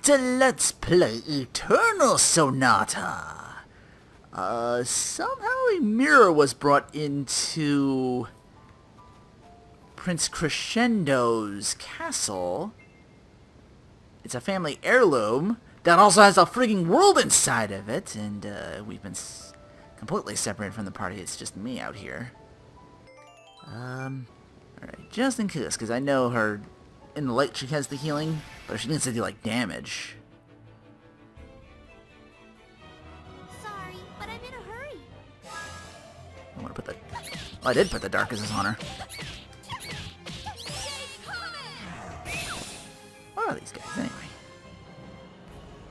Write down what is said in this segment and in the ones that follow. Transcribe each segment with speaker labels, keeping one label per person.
Speaker 1: to Let's Play Eternal Sonata. Somehow a mirror was brought into Prince Crescendo's castle. It's a family heirloom that also has a frigging world inside of it, and we've been completely separated from the party. It's just me out here. Alright, just in case, because I know her in the light she has the healing, but she needs to do like damage.
Speaker 2: Sorry, but I'm in a hurry.
Speaker 1: I want to put the... Oh, I did put the Dark Resist on her. What are these guys anyway?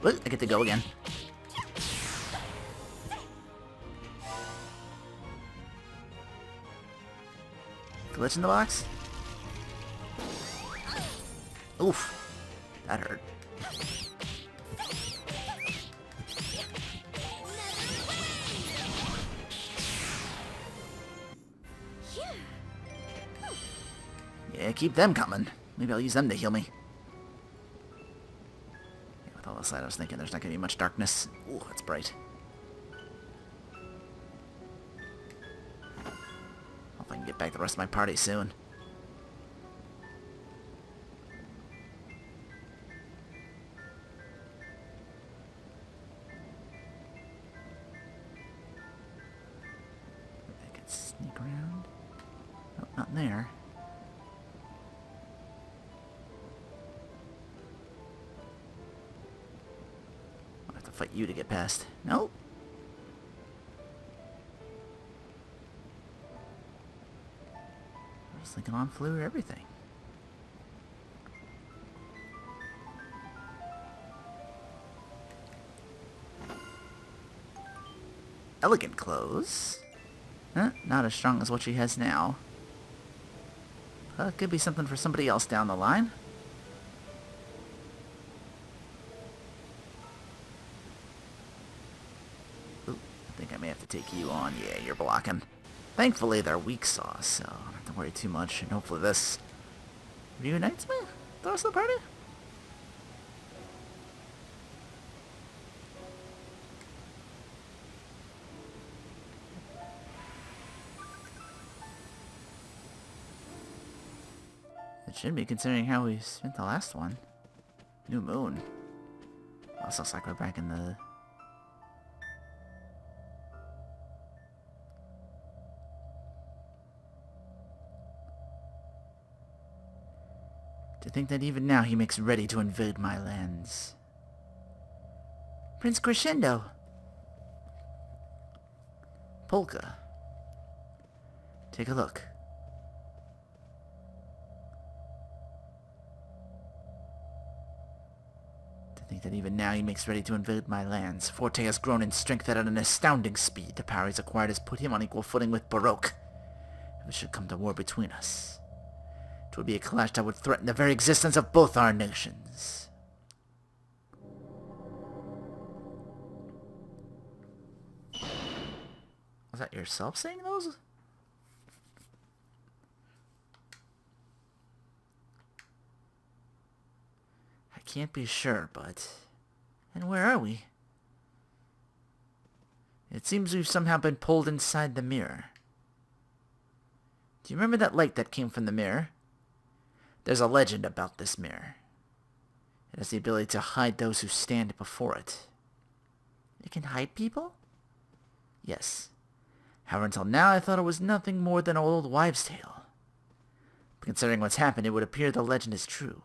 Speaker 1: Look, I get to go again. Glitch in the box? Oof. That hurt. Yeah, keep them coming. Maybe I'll use them to heal me. Yeah, with all this light, I was thinking there's not going to be much darkness. Ooh, that's bright. Hope I can get back the rest of my party soon. I can sneak around. Nope, not in there. I'll have to fight you to get past. Nope. Linking on flew everything. Elegant clothes. Not as strong as what she has now. Could be something for somebody else down the line. Ooh, I think I may have to take you on. Yeah, you're blocking. Thankfully, they're weak sauce, so I don't have to worry too much, and hopefully this reunites me? The rest of the party? It should be, considering how we spent the last one. New moon. Also, looks like we're back in the... To think that even now he makes ready to invade my lands. Prince Crescendo. Polka. Take a look. To think that even now he makes ready to invade my lands. Forte has grown in strength at an astounding speed. The power he's acquired has put him on equal footing with Baroque. If it should come to war between us, it would be a clash that would threaten the very existence of both our nations. Was that yourself saying those? I can't be sure, but... And where are we? It seems we've somehow been pulled inside the mirror. Do you remember that light that came from the mirror? There's a legend about this mirror. It has the ability to hide those who stand before it. It can hide people? Yes. However, until now I thought it was nothing more than an old wives' tale. But considering what's happened, it would appear the legend is true.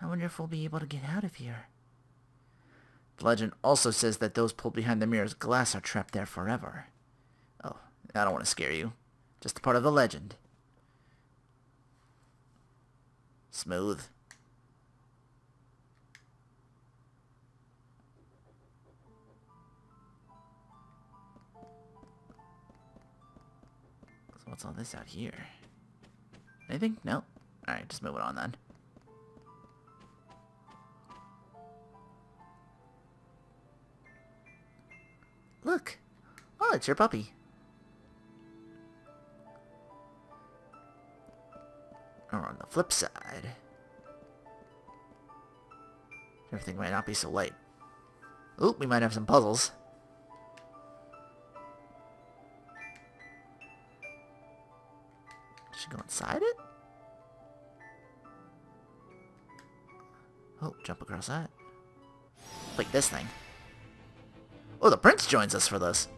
Speaker 1: I wonder if we'll be able to get out of here. The legend also says that those pulled behind the mirror's glass are trapped there forever. Oh, I don't want to scare you. Just a part of the legend. Smooth. So what's all this out here? Anything? No? Alright, just move it on then. Look! Oh, it's your puppy. Or on the flip side. Everything might not be so light. Oop, we might have some puzzles. Should go inside it? Oh, jump across that. Like this thing. Oh, the prince joins us for this.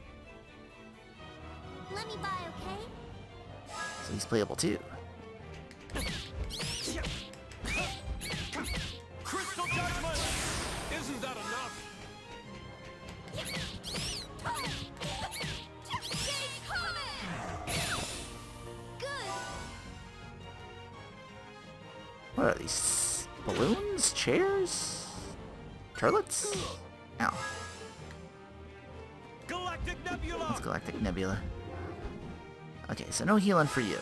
Speaker 2: Let me by, okay?
Speaker 1: So he's playable too.
Speaker 3: Crystal judgment! Isn't that enough?
Speaker 2: Good.
Speaker 1: What are these? Balloons? Chairs? Turlets? Ow.
Speaker 3: Galactic Nebula!
Speaker 1: That's Galactic Nebula. Okay, so no healing for you.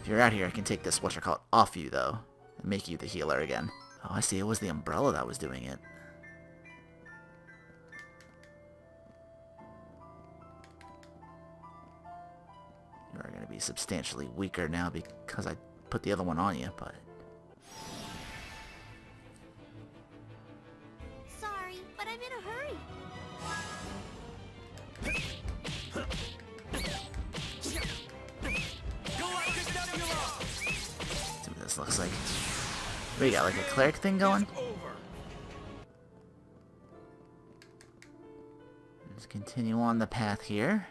Speaker 1: If you're out here, I can take this whatchamacallit off you, though, and make you the healer again. Oh, I see. It was the umbrella that was doing it. You are going to be substantially weaker now because I put the other one on you, but...
Speaker 2: Sorry, but I'm in a hurry.
Speaker 3: Galactic Nebula!
Speaker 1: Let's see what this looks like. We got like a cleric thing going.
Speaker 3: Over.
Speaker 1: Let's continue on the path here.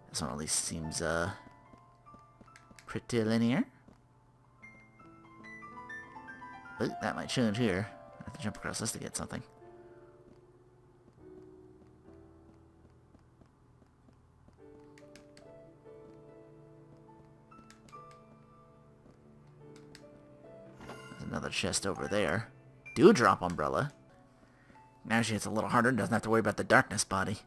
Speaker 1: This one at least seems pretty linear. Ooh, that might change here. I have to jump across this to get something. There's another chest over there. Dewdrop umbrella. Now she hits a little harder and doesn't have to worry about the darkness body.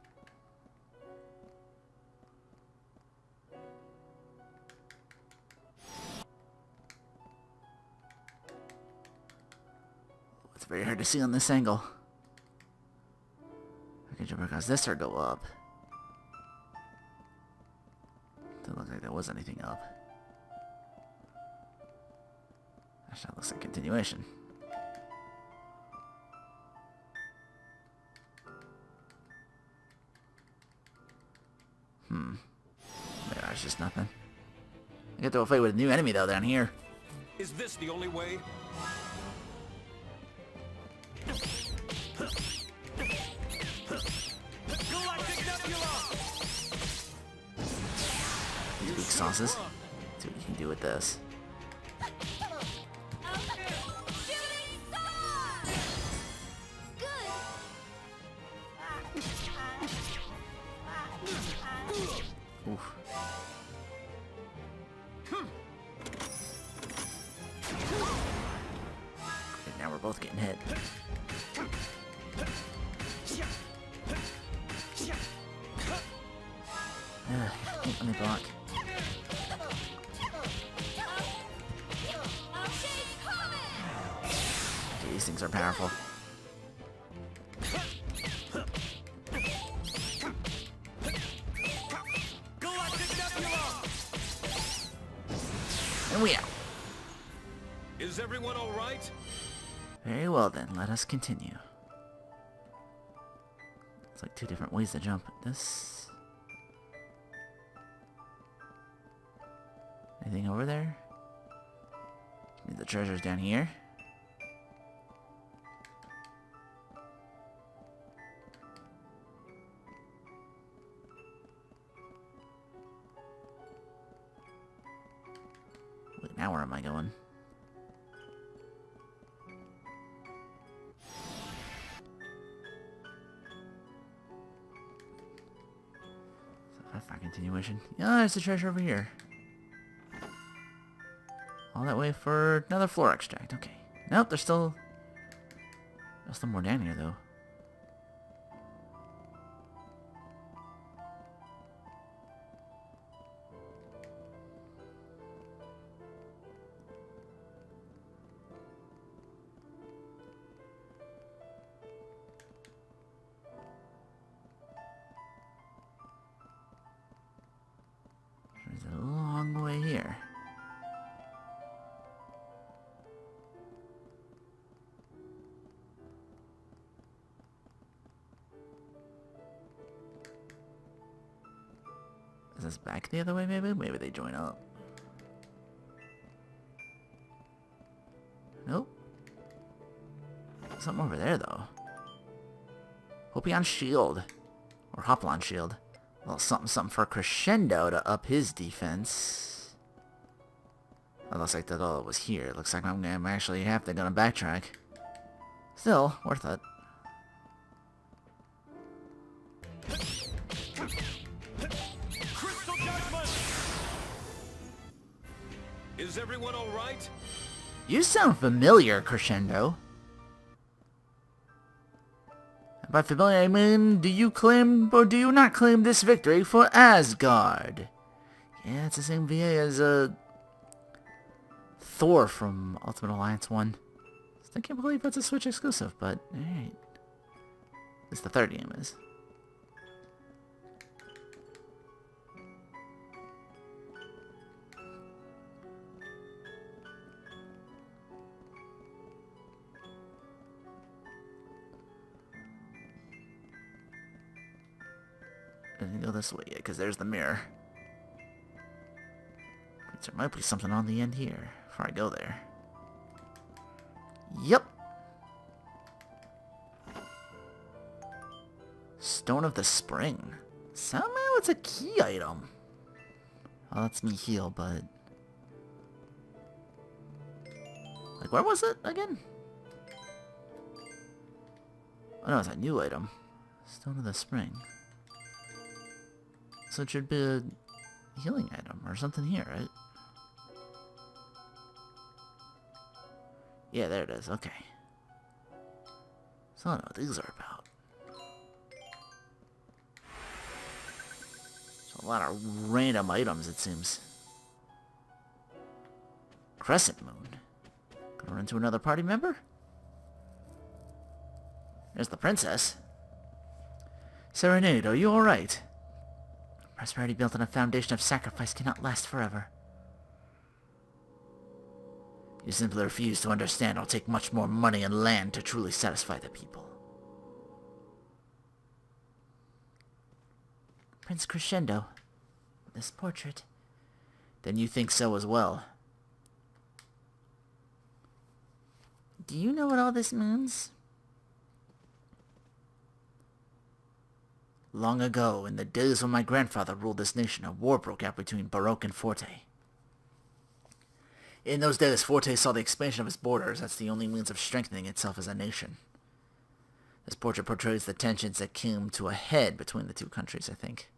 Speaker 1: It's very hard to see on this angle. I can jump across this or go up. Doesn't look like there was anything up. Actually, that looks like continuation. There's just nothing. I get to a fight with a new enemy though down here.
Speaker 3: Is this the only way? Galactic Nebula!
Speaker 1: These weak sauces. Let's see what you can do with this.
Speaker 2: Shooting star! Good.
Speaker 1: Oof. Great, now we're both getting hit. Let me block. Okay, these things are powerful.
Speaker 3: Galactic Nebula!
Speaker 1: And we out.
Speaker 3: Is everyone alright?
Speaker 1: Very well then, let us continue. It's like two different ways to jump. This... Anything over there? Maybe the treasure's down here. Wait, now where am I going? Sci-fi continuation. Yeah, there's the treasure over here. All that way for another floor extract. Okay. Nope, there's still more down here though. There's a long way here. this back the other way, maybe? Maybe they join up. Nope. Something over there, though. Hopion Shield. Or Hoplon Shield. Well, something for Crescendo to up his defense. It looks like that all was here. It looks like I'm actually gonna backtrack. Still, worth it.
Speaker 3: Crystal Judgment! Is everyone alright?
Speaker 1: You sound familiar, Crescendo. And by familiar, I mean, do you claim or do you not claim this victory for Asgard? Yeah, it's the same VA as Thor from Ultimate Alliance 1. I can't believe that's a Switch exclusive, but alright. At least the third game is. I didn't go this way yet, because there's the mirror. There might be something on the end here, before I go there. Yep. Stone of the Spring. Somehow it's a key item. Well, lets me heal, but... Like, where was it again? Oh no, it's a new item. Stone of the Spring. So it should be a healing item or something here, right? Yeah, there it is. Okay. So I don't know what these are about. So a lot of random items, it seems. Crescent Moon. Gonna run into another party member? There's the princess. Serenade, are you alright? Prosperity built on a foundation of sacrifice cannot last forever. You simply refuse to understand it'll take much more money and land to truly satisfy the people. Prince Crescendo, this portrait. Then you think so as well. Do you know what all this means? Long ago, in the days when my grandfather ruled this nation, a war broke out between Baroque and Forte. In those days, Forte saw the expansion of its borders as the only means of strengthening itself as a nation. This portrait portrays the tensions that came to a head between the two countries, I think.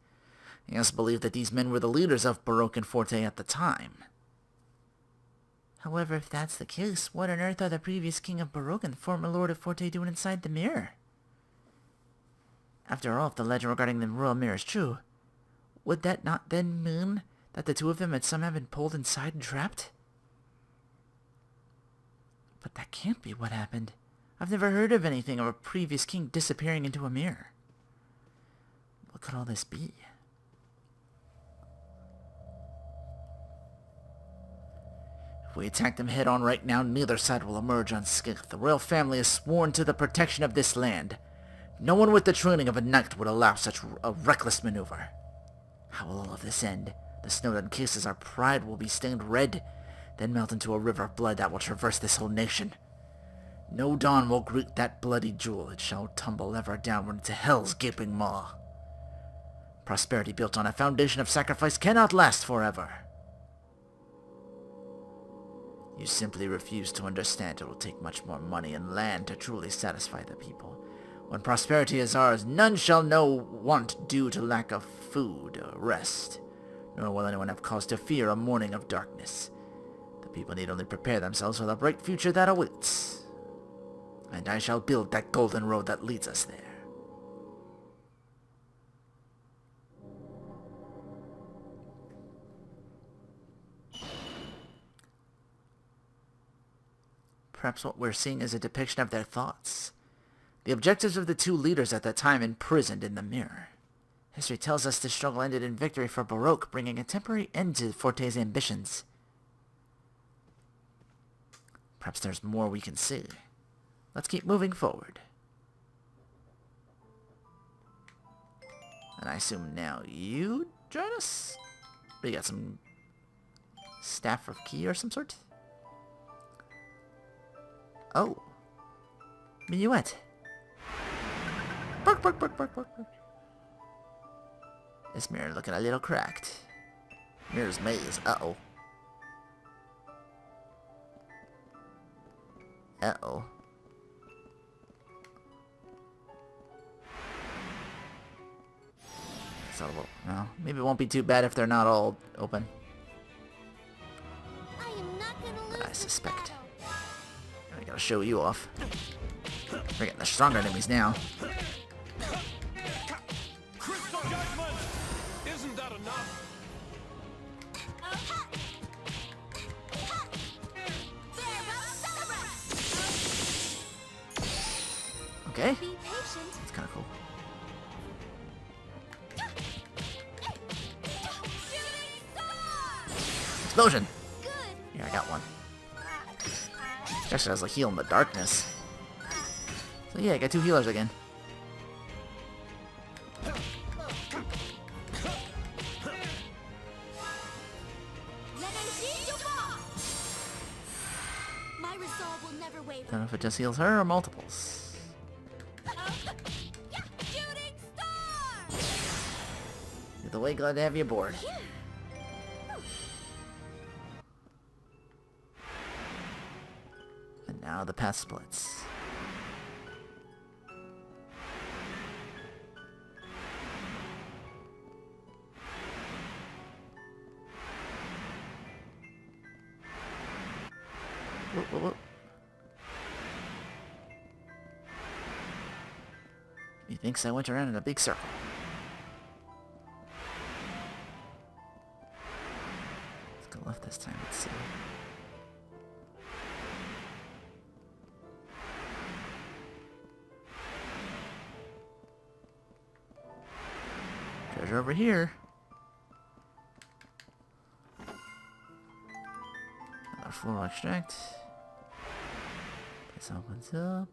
Speaker 1: He also believed that these men were the leaders of Baroque and Forte at the time. However, if that's the case, what on earth are the previous king of Baroque and the former lord of Forte doing inside the mirror? After all, if the legend regarding the royal mirror is true, would that not then mean that the two of them had somehow been pulled inside and trapped? But that can't be what happened. I've never heard of anything of a previous king disappearing into a mirror. What could all this be? If we attack them head on right now, neither side will emerge unscathed. The royal family is sworn to the protection of this land. No one with the training of a knight would allow such a reckless maneuver. How will all of this end? The snow that encases our pride will be stained red, then melt into a river of blood that will traverse this whole nation. No dawn will greet that bloody jewel. It shall tumble ever downward into hell's gaping maw. Prosperity built on a foundation of sacrifice cannot last forever. You simply refuse to understand it will take much more money and land to truly satisfy the people. When prosperity is ours, none shall know want due to lack of food or rest, nor will anyone have cause to fear a morning of darkness. The people need only prepare themselves for the bright future that awaits. And I shall build that golden road that leads us there. Perhaps what we're seeing is a depiction of their thoughts. The objectives of the two leaders at that time imprisoned in the mirror. History tells us this struggle ended in victory for Baroque, bringing a temporary end to Forte's ambitions. Perhaps there's more we can see. Let's keep moving forward. And I assume now you join us? We got some staff of key or some sort. Oh. Minuet. Bark, bark, bark, bark, bark, bark. This mirror looking a little cracked. Mirror's maze. Uh-oh. Uh-oh. So, well, maybe it won't be too bad if they're not all open.
Speaker 2: I am not gonna lose
Speaker 1: I
Speaker 2: this
Speaker 1: suspect.
Speaker 2: battle.
Speaker 1: I gotta show you off. We're getting the stronger enemies now.
Speaker 3: Crystal judgment! Isn't that enough?
Speaker 1: Okay.
Speaker 2: Be patient.
Speaker 1: That's kind of cool.
Speaker 2: Shooting star!
Speaker 1: Explosion!
Speaker 2: Good.
Speaker 1: Here, I got one. Actually, has a heal in the darkness. So yeah, I got 2 healers again.
Speaker 2: My resolve will never waver.
Speaker 1: Don't know if it just heals her or multiples.
Speaker 2: Shooting star!
Speaker 1: Either way, glad to have you aboard. And now the path splits. Whoop, whoop, whoop. Methinks I went around in a big circle. Let's go left this time, let's see. Treasure over here. Another floral extract. This opens up.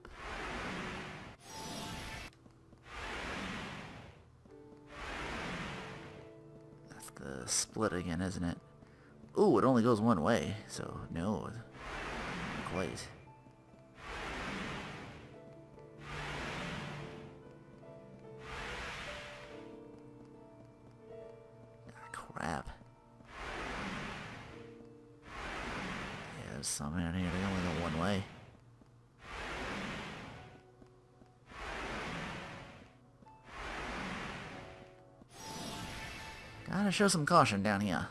Speaker 1: That's the split again, isn't it? Ooh, it only goes one way, so no, not quite. Ah, crap. Yeah, there's some out here. They only go one way. Gotta show some caution down here.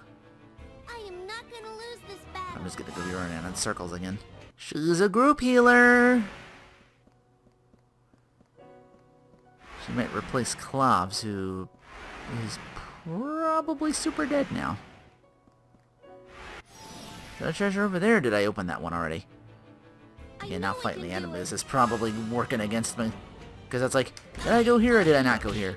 Speaker 2: I am not gonna lose this battle.
Speaker 1: I'm just gonna go be running in circles again. She's a group healer! She might replace Cloves, who is probably super dead now. Is that a treasure over there, or did I open that one already? Yeah, now fighting the enemies is probably working against me. Because that's like, did I go here or did I not go here?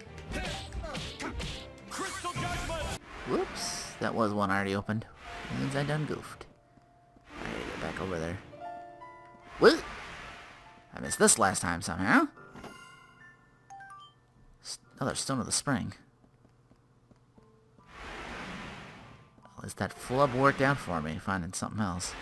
Speaker 3: Crystal judgment!
Speaker 1: Whoops, that was one I already opened. That means I done goofed. I gotta get back over there. What? I missed this last time somehow. Another Stone of the Spring. At least that flub worked out for me, finding something else.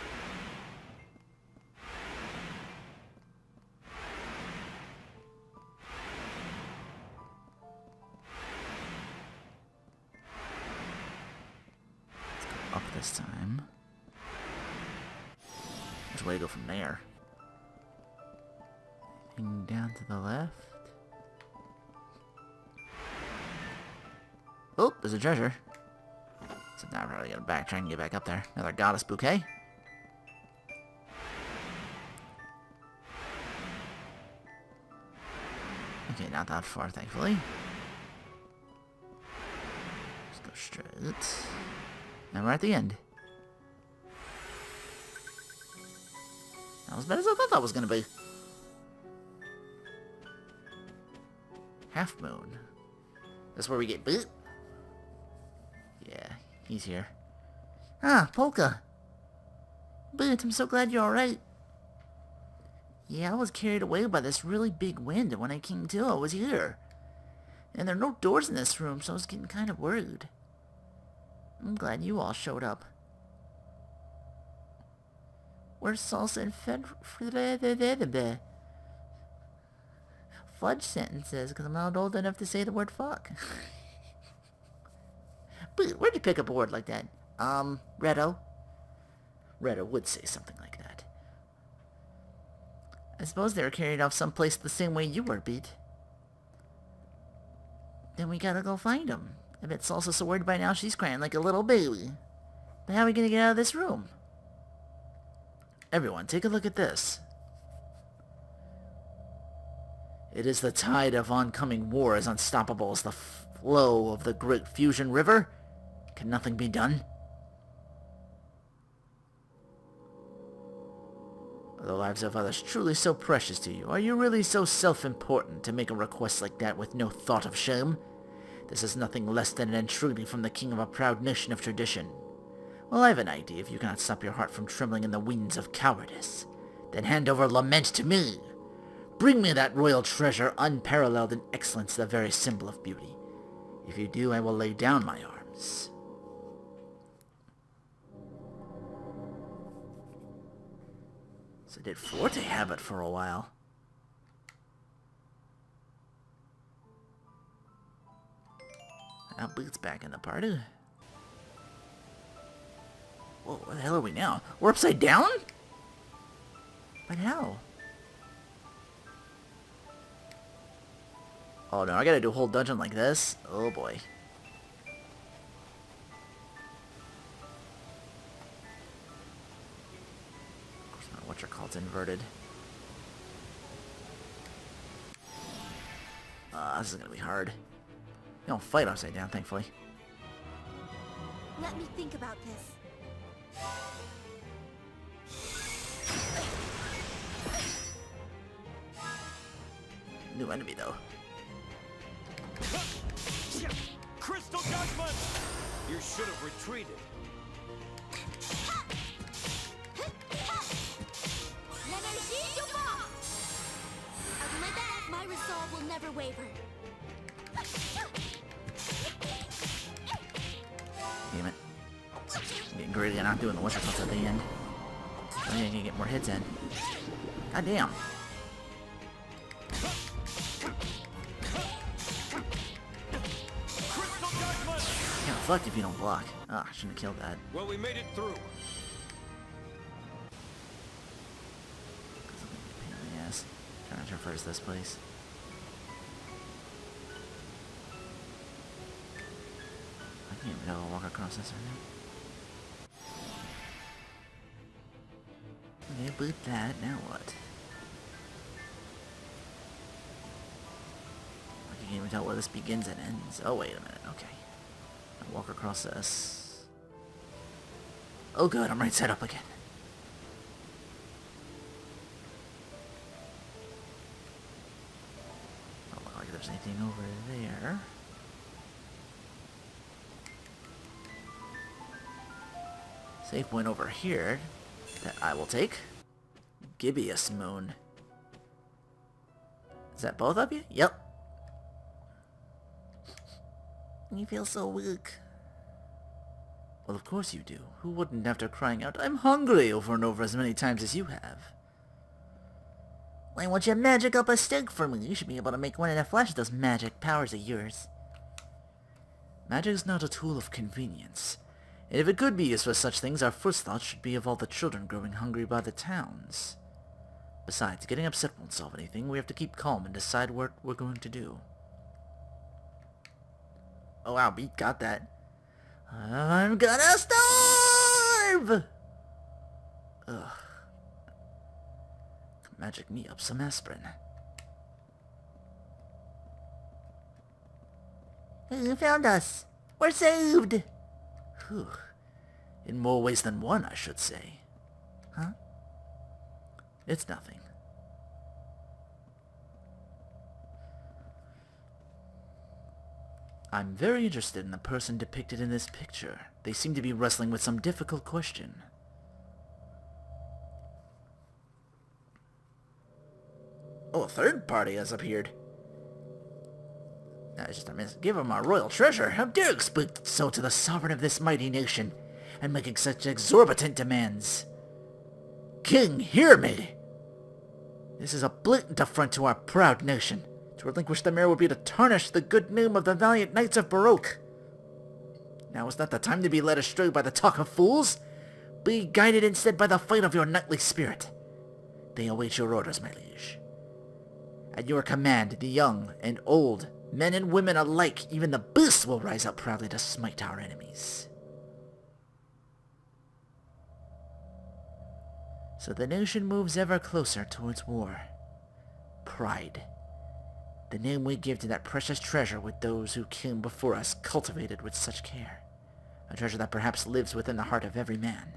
Speaker 1: Let's go up this time. Which way to go from there? Anything down to the left? Oh, there's a treasure. So now I'm probably gonna backtrack and get back up there. Another goddess bouquet. Okay, not that far, thankfully. Just go straight. And we're at the end. Not as bad as I thought that was gonna be. Half Moon. That's where we get beat. Yeah, he's here. Ah, Polka. But I'm so glad you're alright. Yeah, I was carried away by this really big wind, and when I came to, I was here. And there are no doors in this room, so I was getting kind of worried. I'm glad you all showed up. Where's salsa and fudge sentences? Because I'm not old enough to say the word fuck. But where'd you pick up a word like that? Redo? Redo would say something like that. I suppose they were carried off someplace the same way you were, Beat. Then we gotta go find them. I bet Salsa's so worried by now she's crying like a little baby. But how are we gonna get out of this room? Everyone, take a look at this. It is the tide of oncoming war as unstoppable as the flow of the great fusion river. Can nothing be done? Are the lives of others truly so precious to you? Are you really so self-important to make a request like that with no thought of shame? This is nothing less than an entreaty from the king of a proud nation of tradition. Well, I have an idea. If you cannot stop your heart from trembling in the winds of cowardice, then hand over lament to me. Bring me that royal treasure, unparalleled in excellence, the very symbol of beauty. If you do, I will lay down my arms. So did Forte have it for a while? Now Boots back in the party. Whoa, where the hell are we now? We're upside down? But how? Oh no, I gotta do a whole dungeon like this? Oh boy. Of course not what you're called inverted. This is gonna be hard. You don't fight upside down, thankfully.
Speaker 2: Let me think about this.
Speaker 1: New enemy, though.
Speaker 3: Crystal Judgment! You should have retreated.
Speaker 2: I'll do my best. My resolve will never waver.
Speaker 1: Damn it. I'm getting greedy and not doing the what's at the end. I need to get more hits in. God damn. Can't reflect if you don't block. Ah, I shouldn't have killed that.
Speaker 3: Well, we made it through.
Speaker 1: Pain in the ass. Trying to traverse this place. I can't even know I'll walk across this right now. Okay, boot that. Now what? I can't even tell where this begins and ends. Oh, wait a minute. Okay. I'll walk across this. Oh, good. I'm right side up again. Don't look like there's anything over there. Save point over here that I will take. Gibeus Moon. Is that both of you? Yep. You feel so weak. Well, of course you do. Who wouldn't after crying out, I'm hungry, over and over as many times as you have? Why won't you magic up a steak for me? You should be able to make one in a flash with those magic powers of yours. Magic is not a tool of convenience. And if it could be used for such things, our first thought should be of all the children growing hungry by the towns. Besides, getting upset won't solve anything. We have to keep calm and decide what we're going to do. Oh wow, Beat got that. I'm gonna starve! Ugh. Magic me up some aspirin. You found us. We're saved! Whew. In more ways than one, I should say. Huh? It's nothing. I'm very interested in the person depicted in this picture. They seem to be wrestling with some difficult question. Oh, a third party has appeared. I just missed. Give him our royal treasure. How dare you speak so to the sovereign of this mighty nation, and making such exorbitant demands? King, hear me! This is a blatant affront to our proud nation. To relinquish the mirror would be to tarnish the good name of the valiant knights of Baroque. Now is not the time to be led astray by the talk of fools. Be guided instead by the fight of your knightly spirit. They await your orders, my liege. At your command, the young and old, men and women alike, even the beasts will rise up proudly to smite our enemies. So the nation moves ever closer towards war. Pride. The name we give to that precious treasure which those who came before us cultivated with such care. A treasure that perhaps lives within the heart of every man.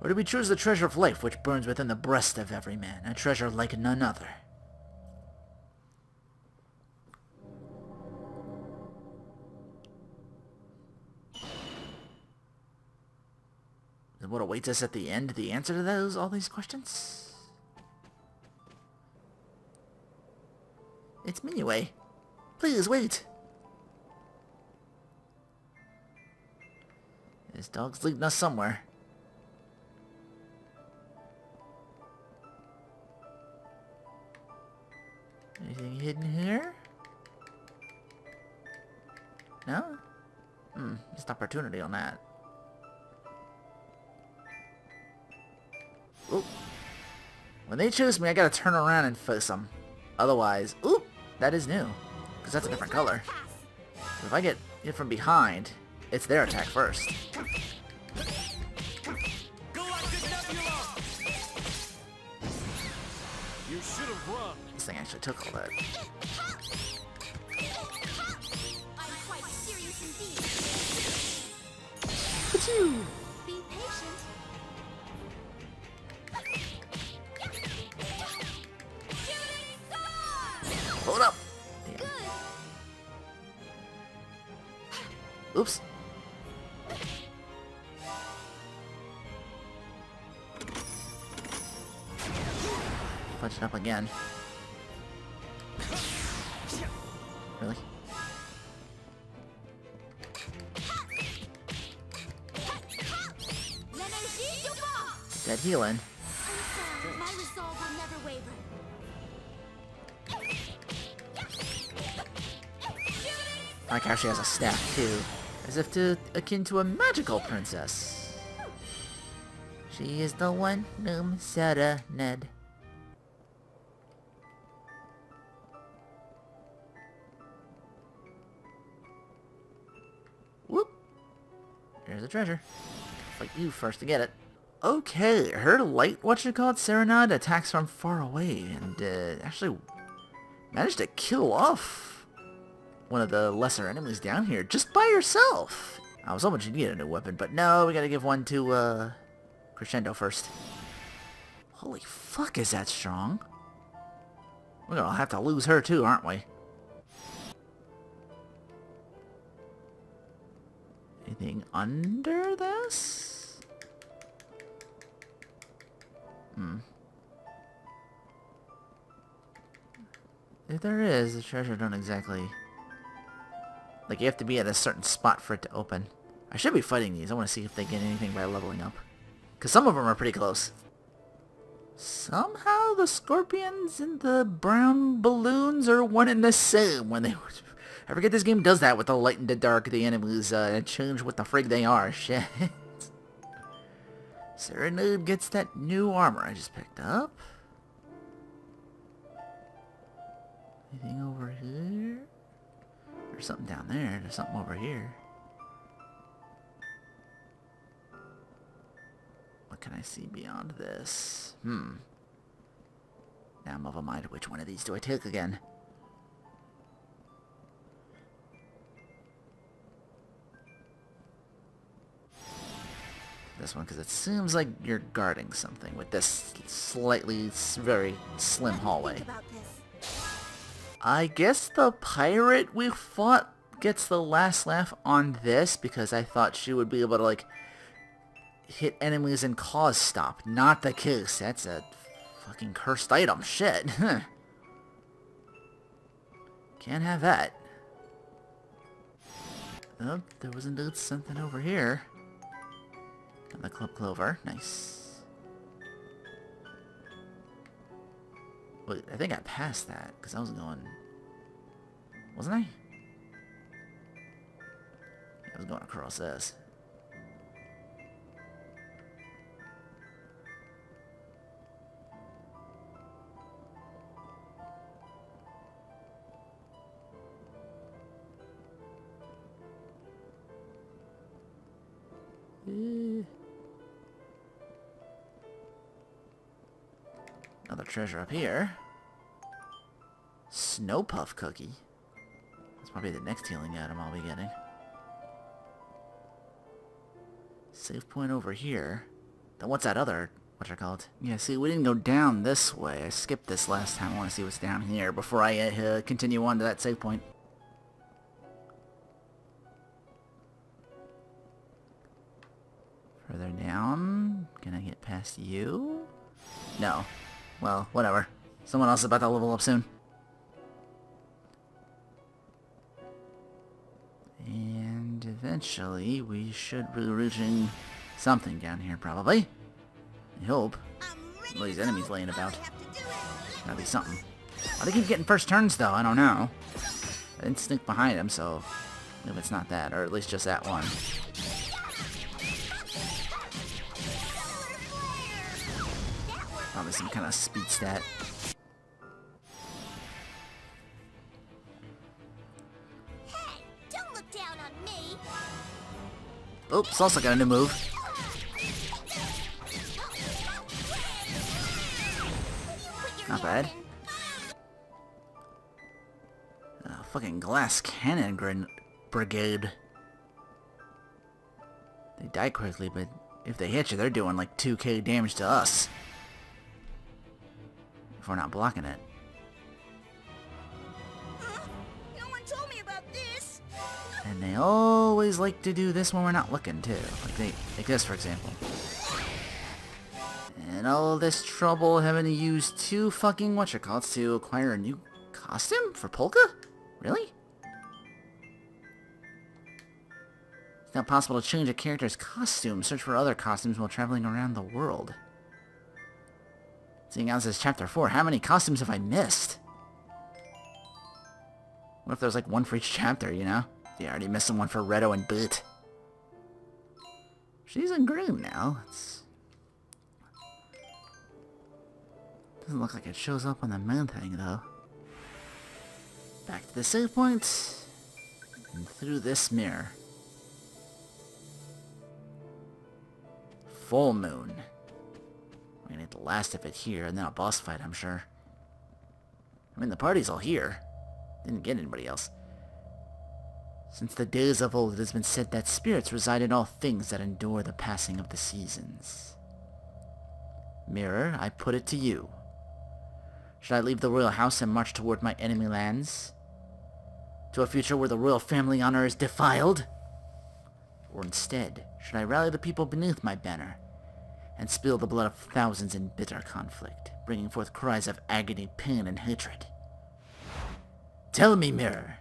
Speaker 1: Or do we choose the treasure of life which burns within the breast of every man, a treasure like none other? And what awaits us at the end, the answer to all these questions? It's Minuet. Please wait. This dog's leading us somewhere. Anything hidden here? No? Missed opportunity on that. Oop. When they choose me, I gotta turn around and face them. Otherwise, oop, that is new. Because that's a different color. So if I get it from behind, it's their attack first.
Speaker 3: You should have run.
Speaker 1: This thing actually took all that.
Speaker 2: I'm quite serious indeed.
Speaker 1: Achoo!
Speaker 2: Be patient. Shooting star!
Speaker 1: Hold up! Damn.
Speaker 2: Good.
Speaker 1: Oops. Punch it up again. Really? That healing.
Speaker 2: I'm sorry, my resolve will never waver.
Speaker 1: I like how she has a staff too, as if akin to a magical princess. She is the one whom Sarah Ned. Whoop! There's the treasure. Fight you first to get it. Okay, her light, serenade attacks from far away, and actually managed to kill off one of the lesser enemies down here just by herself. I was hoping she'd get a new weapon, but no, we gotta give one to Crescendo first. Holy fuck, is that strong? We're gonna have to lose her too, aren't we? Anything under this? If there is, the treasure don't exactly... Like, you have to be at a certain spot for it to open. I should be fighting these. I want to see if they get anything by leveling up. Because some of them are pretty close. Somehow the scorpions and the brown balloons are one and the same when they... I forget this game does that with the light and the dark, the enemies change what the frig they are. Shit. Serenade gets that new armor I just picked up. Anything over here? There's something down there. There's something over here. What can I see beyond this? Now I'm of a mind, which one of these do I take again? This one, because it seems like you're guarding something with this slightly, very slim hallway. I guess the pirate we fought gets the last laugh on this, because I thought she would be able to, like, hit enemies and cause stop. Not the case. That's a fucking cursed item. Shit. Can't have that. Oh, there was indeed something over here. Another club clover. Nice. Wait, I think I passed that, because I was going... Wasn't I? I was going across this. Another treasure up here. Snow Puff cookie. That's probably the next healing item I'll be getting. Save point over here. Then what's that other... whatchamacallit? Yeah, see, we didn't go down this way. I skipped this last time. I want to see what's down here before I continue on to that save point. Further down. Can I get past you? No. Well, whatever. Someone else is about to level up soon. And eventually we should be reaching something down here, probably. I hope. All these enemies laying about. Gotta be something. Why do they keep getting first turns, though? I don't know. I didn't sneak behind them, so... if it's not that, or at least just that one. Probably some kind of speed stat.
Speaker 2: Hey, don't look down on me.
Speaker 1: Oops, also got a new move. Not bad. Fucking glass cannon brigade. They die quickly, but if they hit you, they're doing like 2k damage to us. If we're not blocking it.
Speaker 2: No one told me about this.
Speaker 1: And they always like to do this when we're not looking, too. Like this, for example. And all this trouble having to use 2 fucking whatchamacallits to acquire a new costume for Polka? Really? It's not possible to change a character's costume. Search for other costumes while traveling around the world. Seeing as this is chapter 4, how many costumes have I missed? What if there's like one for each chapter, you know? Yeah, I already missing one for Redo and Boot. She's in green now. Doesn't look like it shows up on the main thing, though. Back to the save point. And through this mirror. Full moon. We're gonna get the last of it here, and then a boss fight, I'm sure. I mean, the party's all here. Didn't get anybody else. Since the days of old, it has been said that spirits reside in all things that endure the passing of the seasons. Mirror, I put it to you. Should I leave the royal house and march toward my enemy lands? To a future where the royal family honor is defiled? Or instead, should I rally the people beneath my banner and spill the blood of thousands in bitter conflict, bringing forth cries of agony, pain, and hatred? Tell me, Mirror.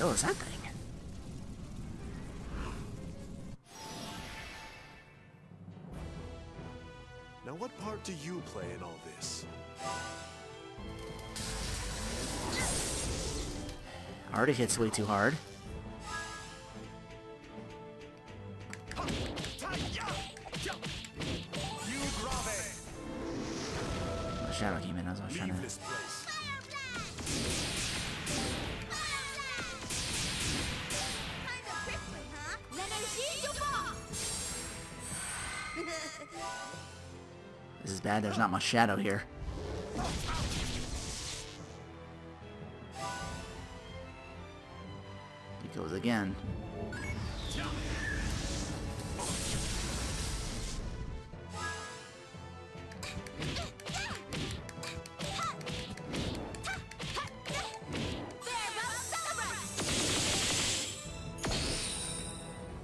Speaker 1: What the hell is that thing?
Speaker 4: Now what part do you play in all this?
Speaker 1: Already hits way too hard. The shadow came in as I was trying to...
Speaker 4: Leave this place.
Speaker 1: This is bad, there's not much shadow here. You Goes again.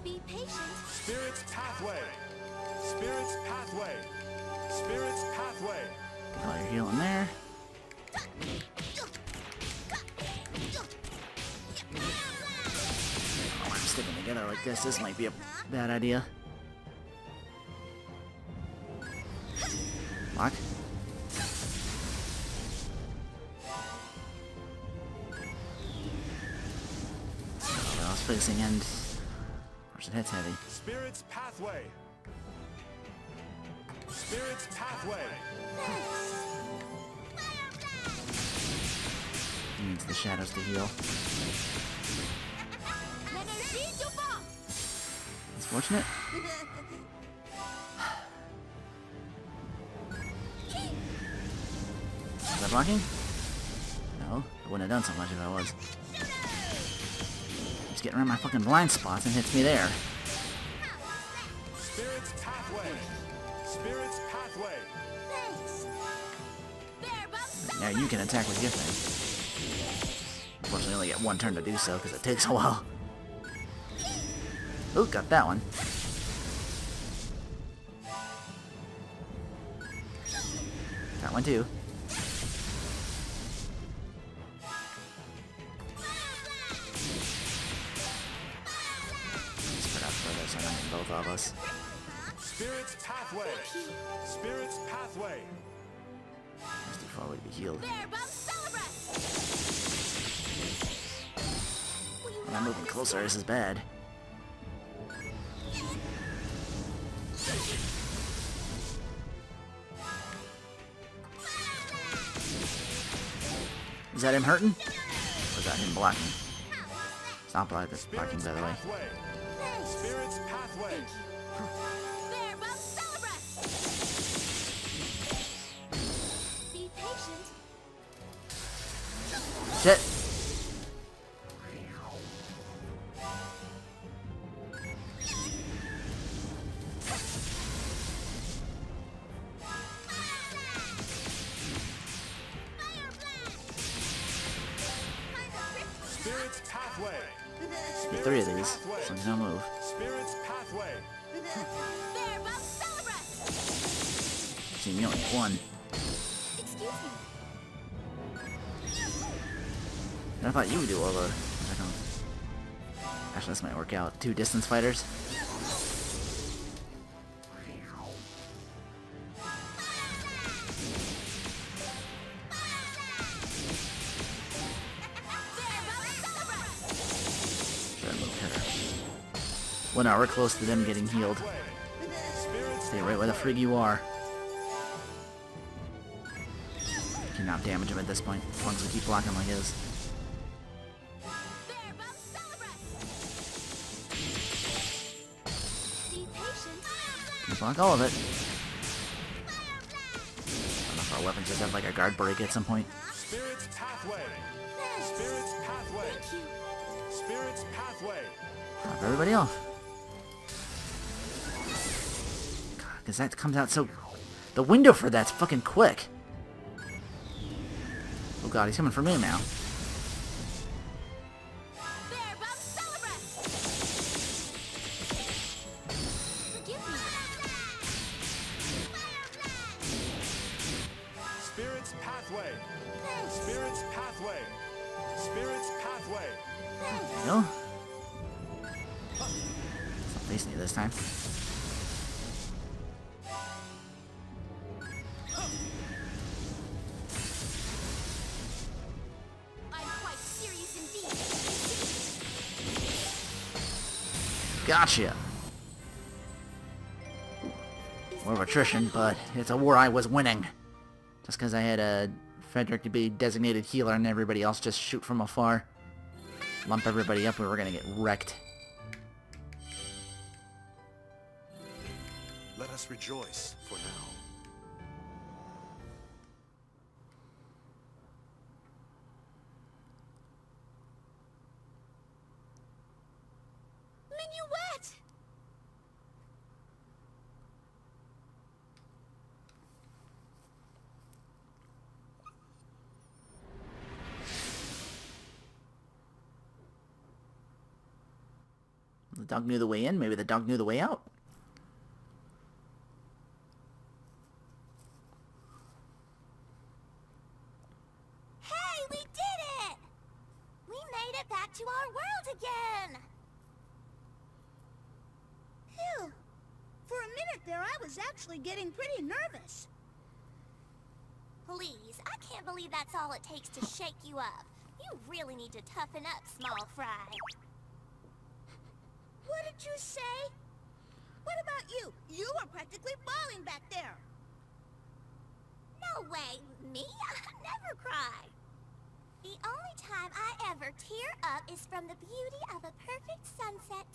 Speaker 2: Be patient.
Speaker 4: Spirit's pathway. Spirit's pathway. Spirit's pathway.
Speaker 1: While you're healing there. Oh, I'm sticking together like this. This might be a bad idea. Lock. Oh, I was facing end. Or it hits heavy.
Speaker 4: Spirit's pathway. Spirit's pathway.
Speaker 1: He needs the shadows to heal. It's fortunate. Is that blocking? No, I wouldn't have done so much if I was. He's getting around my fucking blind spots and hits me there.
Speaker 4: Spirit's pathway. Spirit's pathway.
Speaker 1: Now you can attack with your thing. Unfortunately, I only get one turn to do so because it takes a while. Ooh, got that one. That one too. Spread out further so I don't hit both of us.
Speaker 4: Spirit's pathway. Spirit's pathway.
Speaker 1: Just too far away to be healed. When I'm moving closer, this is bad. Is that him hurting? Or is that him blocking? It's not blocking, by the way.
Speaker 4: Pathway. Spirit's pathway.
Speaker 2: Be patient.
Speaker 1: Shit!
Speaker 4: Spirit's pathway.
Speaker 1: Get three of these, so there's no move.
Speaker 4: Spirit's pathway.
Speaker 1: See, me only get one.
Speaker 2: Excuse me.
Speaker 1: And I thought you would do all the... Actually, this might work out. 2 distance fighters. Should have moved her. 1 hour close to them getting healed. Stay right where the frig you are. Cannot damage him at this point, as long as we keep blocking like this.
Speaker 2: Be patient.
Speaker 1: Block all of it. I don't know if our weapons just have like a guard break at some point.
Speaker 4: Spirit's pathway. Spirit's pathway. Spirit's pathway.
Speaker 1: Drop everybody off. Because that comes out so... The window for that's fucking quick. Oh god, he's coming for me now.
Speaker 4: Spirit's pathway. Spirit's pathway. Spirit's pathway.
Speaker 1: There you go. It's not facing you this time.
Speaker 2: I'm quite serious indeed.
Speaker 1: Gotcha! War of attrition, but it's a war I was winning. Just because I had a Frederick to be designated healer and everybody else just shoot from afar. Lump everybody up, we were gonna get wrecked.
Speaker 4: Let us rejoice for now.
Speaker 1: dog knew the way in, maybe the dog knew the way out.
Speaker 2: Hey, we did it! We made it back to our world again!
Speaker 5: Phew. For a minute there, I was actually getting pretty nervous.
Speaker 2: Please, I can't believe that's all it takes to shake you up. You really need to toughen up, small fry.
Speaker 5: What did you say? What about you? You were practically bawling back there.
Speaker 2: No way, me? I never cry. The only time I ever tear up is from the beauty of a perfect sunset.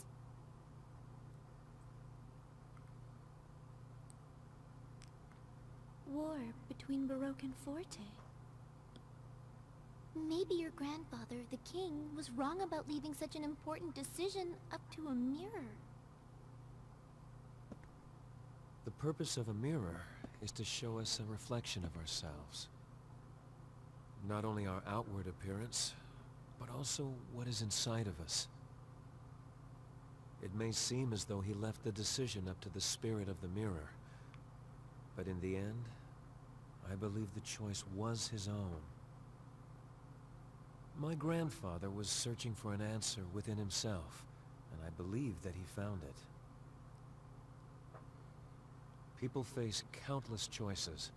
Speaker 6: War between Baroque and Forte. Maybe your grandfather, the king, was wrong about leaving such an important decision up to a mirror.
Speaker 7: The purpose of a mirror is to show us a reflection of ourselves. Not only our outward appearance, but also what is inside of us. It may seem as though he left the decision up to the spirit of the mirror, but in the end, I believe the choice was his own. My grandfather was searching for an answer within himself, and I believe that he found it. People face countless choices.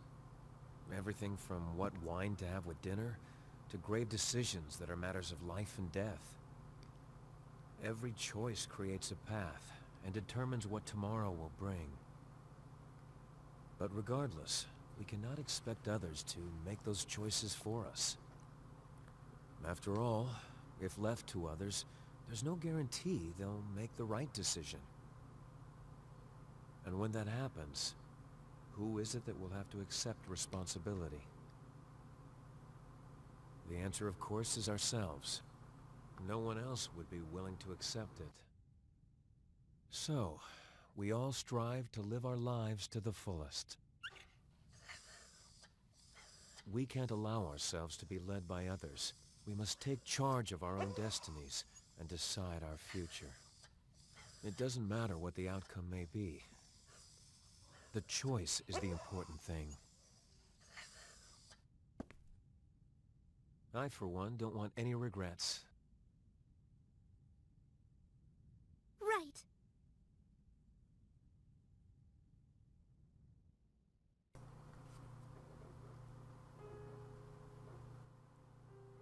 Speaker 7: Everything from what wine to have with dinner, to grave decisions that are matters of life and death. Every choice creates a path, and determines what tomorrow will bring. But regardless, we cannot expect others to make those choices for us. After all, if left to others, there's no guarantee they'll make the right decision. And when that happens, who is it that will have to accept responsibility? The answer, of course, is ourselves. No one else would be willing to accept it. So, we all strive to live our lives to the fullest. We can't allow ourselves to be led by others. We must take charge of our own destinies and decide our future. It doesn't matter what the outcome may be. The choice is the important thing. I, for one, don't want any regrets.
Speaker 2: Right.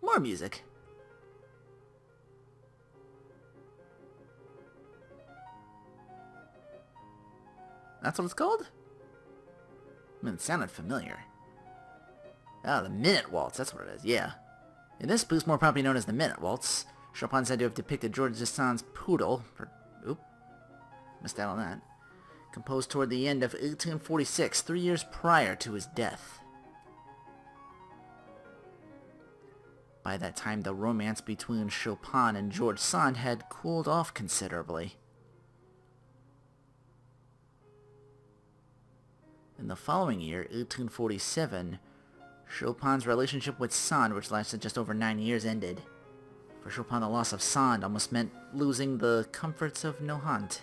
Speaker 1: More music. That's what it's called? I mean, it sounded familiar. Ah, the Minute Waltz, that's what it is, yeah. In this piece, more properly known as the Minute Waltz, Chopin said to have depicted George Sand's poodle, missed out on that, composed toward the end of 1846, 3 years prior to his death. By that time, the romance between Chopin and George Sand had cooled off considerably. In the following year, 1847, Chopin's relationship with Sand, which lasted just over 9 years, ended. For Chopin, the loss of Sand almost meant losing the comforts of Nohant.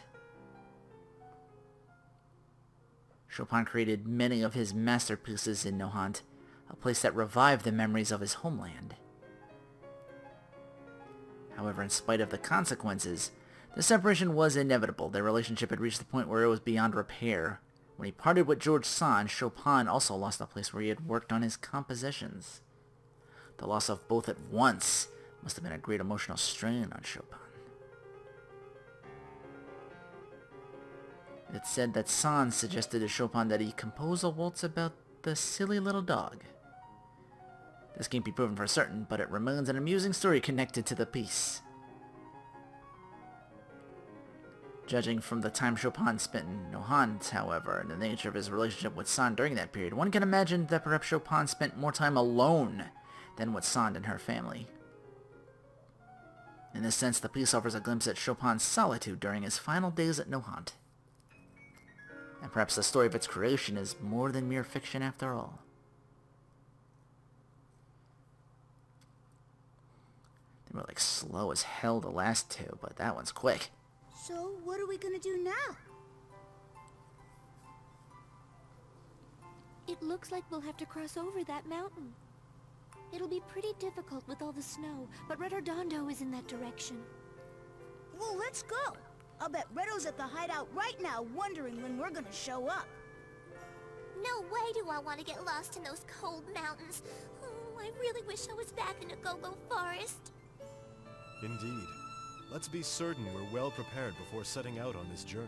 Speaker 1: Chopin created many of his masterpieces in Nohant, a place that revived the memories of his homeland. However, in spite of the consequences, the separation was inevitable. Their relationship had reached the point where it was beyond repair. When he parted with George Sand, Chopin also lost the place where he had worked on his compositions. The loss of both at once must have been a great emotional strain on Chopin. It's said that Sand suggested to Chopin that he compose a waltz about the silly little dog. This can't be proven for certain, but it remains an amusing story connected to the piece. Judging from the time Chopin spent in Nohant, however, and the nature of his relationship with Sand during that period, one can imagine that perhaps Chopin spent more time alone than with Sand and her family. In this sense, the piece offers a glimpse at Chopin's solitude during his final days at Nohant. And perhaps the story of its creation is more than mere fiction after all. They were like slow as hell the last two, but that one's quick.
Speaker 5: So, what are we gonna do now?
Speaker 6: It looks like we'll have to cross over that mountain. It'll be pretty difficult with all the snow, but Redondo is in that direction.
Speaker 5: Well, let's go. I'll bet Redo's at the hideout right now wondering when we're gonna show up.
Speaker 2: No way do I want to get lost in those cold mountains. Oh, I really wish I was back in a go-go forest.
Speaker 4: Indeed. Let's be certain we're well prepared before setting out on this journey.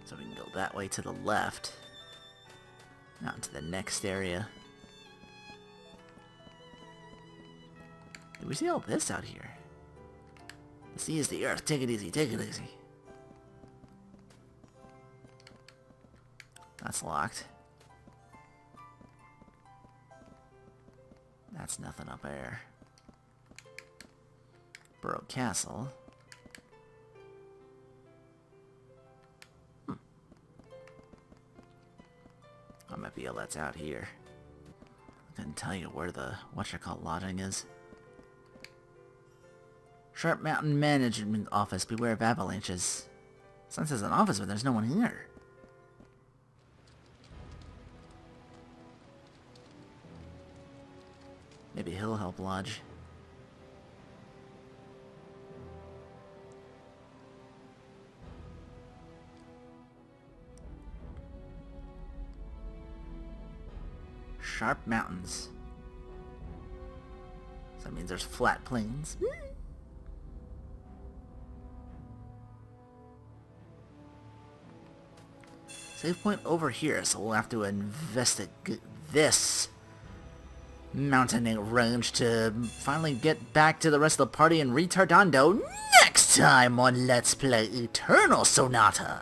Speaker 1: So we can go that way to the left. Out into the next area. Did we see all this out here? The sea is the earth. Take it easy, take it easy. That's locked. That's nothing up there. Borough Castle. I might be able that's out here. I couldn't tell you where the whatchamacallit lodging is. Sharp Mountain Management Office. Beware of avalanches. Sun says an office, but there's no one here. Maybe he'll help lodge. Sharp mountains. So that means there's flat plains. Save point over here, so we'll have to investigate this mountain range to finally get back to the rest of the party in Retardando next time on Let's Play Eternal Sonata.